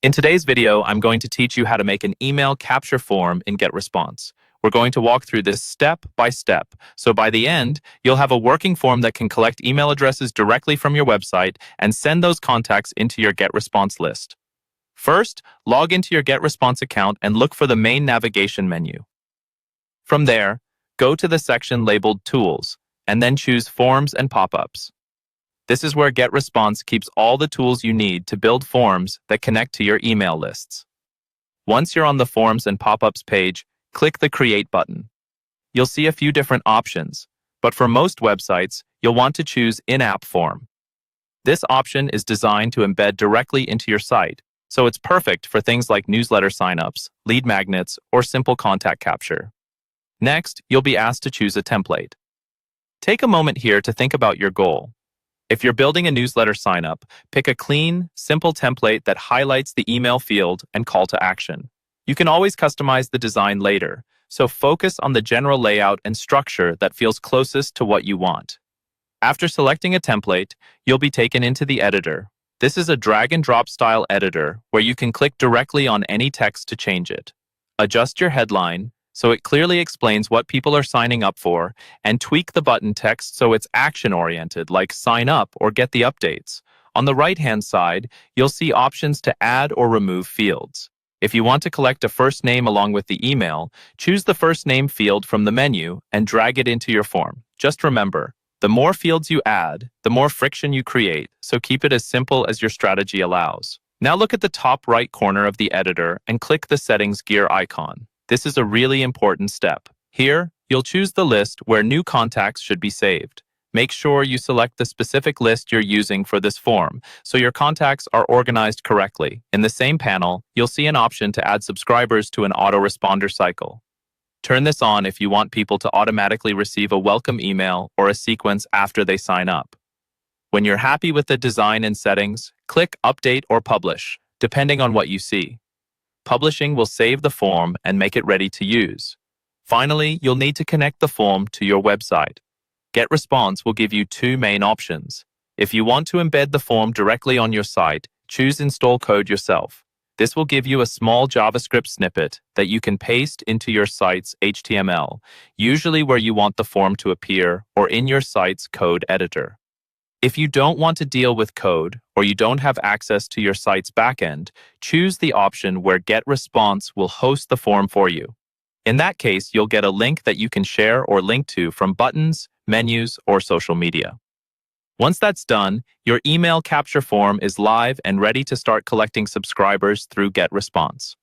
In today's video, I'm going to teach you how to make an email capture form in Getresponse. We're going to walk through this step by step, so by the end, you'll have a working form that can collect email addresses directly from your website and send those contacts into your Getresponse list. First, log into your Getresponse account and look for the main navigation menu. From there, go to the section labeled Tools, and then choose Forms and Pop-ups. This is where Getresponse keeps all the tools you need to build forms that connect to your email lists. Once you're on the Forms and Pop-ups page, click the Create button. You'll see a few different options, but for most websites, you'll want to choose In-App Form. This option is designed to embed directly into your site, so it's perfect for things like newsletter signups, lead magnets, or simple contact capture. Next, you'll be asked to choose a template. Take a moment here to think about your goal. If you're building a newsletter signup, pick a clean, simple template that highlights the email field and call to action. You can always customize the design later, so focus on the general layout and structure that feels closest to what you want. After selecting a template, you'll be taken into the editor. This is a drag-and-drop style editor where you can click directly on any text to change it. Adjust your headline so it clearly explains what people are signing up for, and tweak the button text so it's action-oriented, like sign up or get the updates. On the right-hand side, you'll see options to add or remove fields. If you want to collect a first name along with the email, choose the first name field from the menu and drag it into your form. Just remember, the more fields you add, the more friction you create, so keep it as simple as your strategy allows. Now look at the top right corner of the editor and click the Settings gear icon. This is a really important step. Here, you'll choose the list where new contacts should be saved. Make sure you select the specific list you're using for this form, so your contacts are organized correctly. In the same panel, you'll see an option to add subscribers to an autoresponder cycle. Turn this on if you want people to automatically receive a welcome email or a sequence after they sign up. When you're happy with the design and settings, click Update or Publish, depending on what you see. Publishing will save the form and make it ready to use. Finally, you'll need to connect the form to your website. Getresponse will give you two main options. If you want to embed the form directly on your site, choose Install Code yourself. This will give you a small JavaScript snippet that you can paste into your site's HTML, usually where you want the form to appear or in your site's code editor. If you don't want to deal with code or you don't have access to your site's backend, choose the option where Getresponse will host the form for you. In that case, you'll get a link that you can share or link to from buttons, menus, or social media. Once that's done, your email capture form is live and ready to start collecting subscribers through Getresponse.